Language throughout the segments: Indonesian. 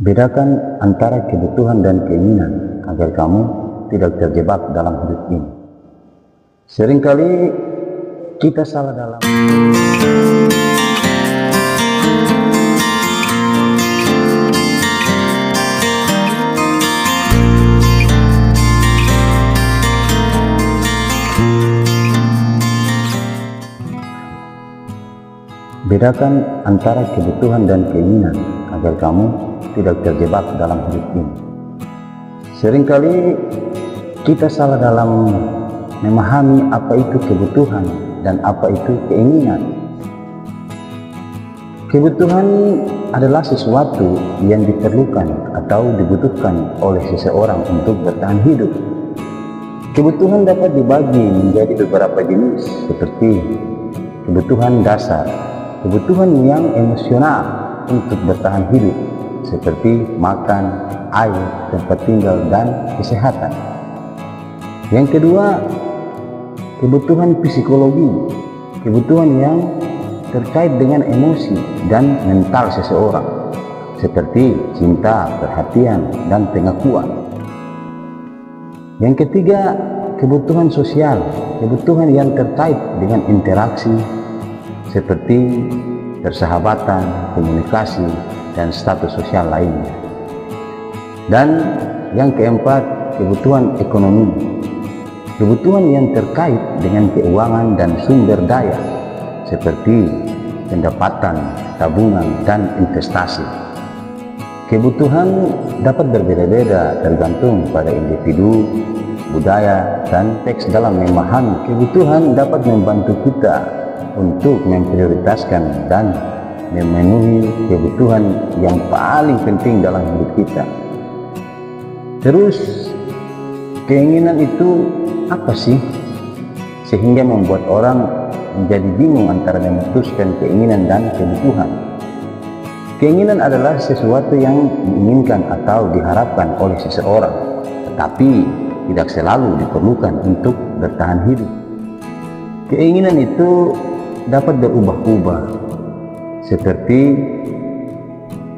Bedakan antara kebutuhan dan keinginan agar kamu tidak terjebak dalam hidup ini. Seringkali kita salah dalam Bedakan antara kebutuhan dan keinginan agar kamu tidak terjebak dalam hidup ini. Seringkali kita salah dalam memahami apa itu kebutuhan dan apa itu keinginan. Kebutuhan adalah sesuatu yang diperlukan atau dibutuhkan oleh seseorang untuk bertahan hidup. Kebutuhan dapat dibagi menjadi beberapa jenis, seperti kebutuhan dasar, kebutuhan yang emosional untuk bertahan hidup, seperti makan, air, tempat tinggal, dan kesehatan. Yang kedua, kebutuhan psikologi, kebutuhan yang terkait dengan emosi dan mental seseorang, seperti cinta, perhatian, dan pengakuan. Yang ketiga, kebutuhan sosial, kebutuhan yang terkait dengan interaksi, seperti persahabatan, komunikasi, dan status sosial lainnya. Dan yang keempat, kebutuhan ekonomi, kebutuhan yang terkait dengan keuangan dan sumber daya, seperti pendapatan, tabungan, dan investasi. Kebutuhan dapat berbeda-beda tergantung pada individu, budaya, dan teks. Dalam memahami kebutuhan dapat membantu kita untuk memprioritaskan dan memenuhi kebutuhan yang paling penting dalam hidup kita. Terus, keinginan itu apa sih? Sehingga membuat orang menjadi bingung antara memutuskan keinginan dan kebutuhan. Keinginan adalah sesuatu yang diinginkan atau diharapkan oleh seseorang, tetapi tidak selalu diperlukan untuk bertahan hidup. Keinginan itu dapat berubah-ubah, seperti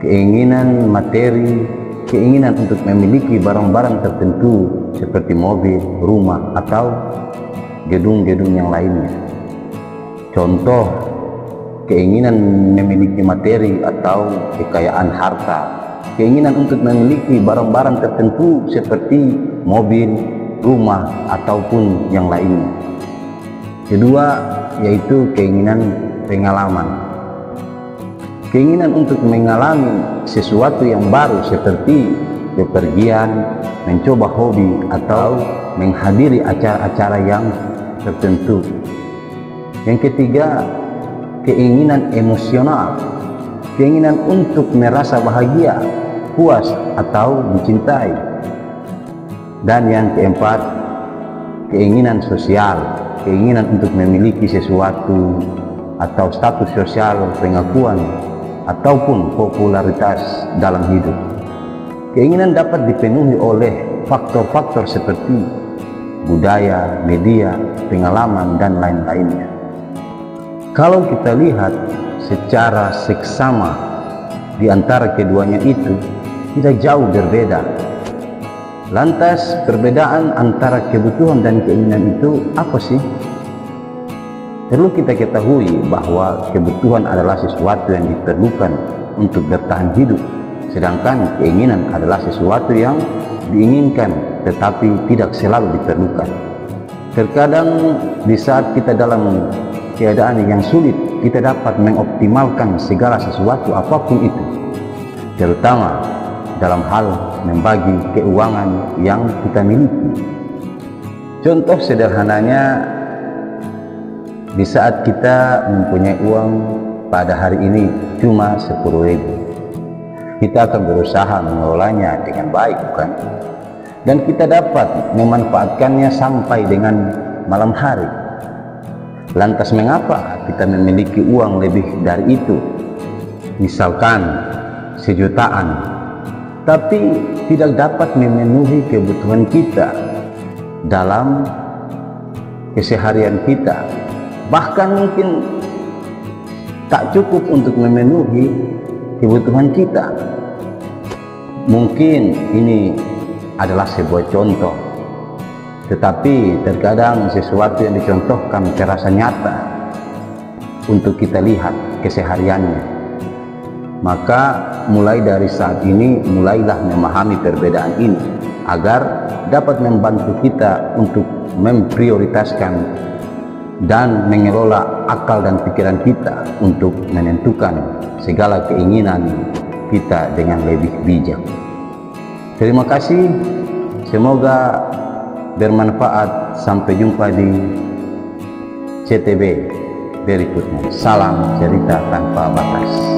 keinginan materi, keinginan untuk memiliki barang-barang tertentu seperti mobil, rumah, atau gedung-gedung yang lainnya. Contoh, keinginan memiliki materi atau kekayaan harta, keinginan untuk memiliki barang-barang tertentu seperti mobil, rumah, ataupun yang lainnya. Kedua, yaitu keinginan pengalaman. Keinginan untuk mengalami sesuatu yang baru seperti bepergian, mencoba hobi, atau menghadiri acara-acara yang tertentu. Yang ketiga, keinginan emosional, keinginan untuk merasa bahagia, puas, atau dicintai. Dan yang keempat, keinginan sosial, keinginan untuk memiliki sesuatu atau status sosial, pengakuan, ataupun popularitas dalam hidup. Keinginan dapat dipenuhi oleh faktor-faktor seperti budaya, media, pengalaman, dan lain-lainnya. Kalau kita lihat secara seksama di antara keduanya itu tidak jauh berbeda. Lantas perbedaan antara kebutuhan dan keinginan itu apa sih? Perlu kita ketahui bahwa kebutuhan adalah sesuatu yang diperlukan untuk bertahan hidup, sedangkan keinginan adalah sesuatu yang diinginkan tetapi tidak selalu diperlukan. Terkadang di saat kita dalam keadaan yang sulit, kita dapat mengoptimalkan segala sesuatu apapun itu, terutama dalam hal membagi keuangan yang kita miliki. Contoh sederhananya, di saat kita mempunyai uang pada hari ini cuma 10.000, kita akan berusaha mengelolanya dengan baik, bukan? Dan kita dapat memanfaatkannya sampai dengan malam hari. Lantas mengapa kita memiliki uang lebih dari itu, misalkan 1 jutaan, tapi tidak dapat memenuhi kebutuhan kita dalam keseharian kita, bahkan mungkin tak cukup untuk memenuhi kebutuhan kita. Mungkin ini adalah sebuah contoh, tetapi terkadang sesuatu yang dicontohkan terasa nyata untuk kita lihat kesehariannya. Maka mulai dari saat ini, mulailah memahami perbedaan ini agar dapat membantu kita untuk memprioritaskan dan mengelola akal dan pikiran kita untuk menentukan segala keinginan kita dengan lebih bijak. Terima kasih, semoga bermanfaat. Sampai jumpa di CTB berikutnya. Salam cerita tanpa batas.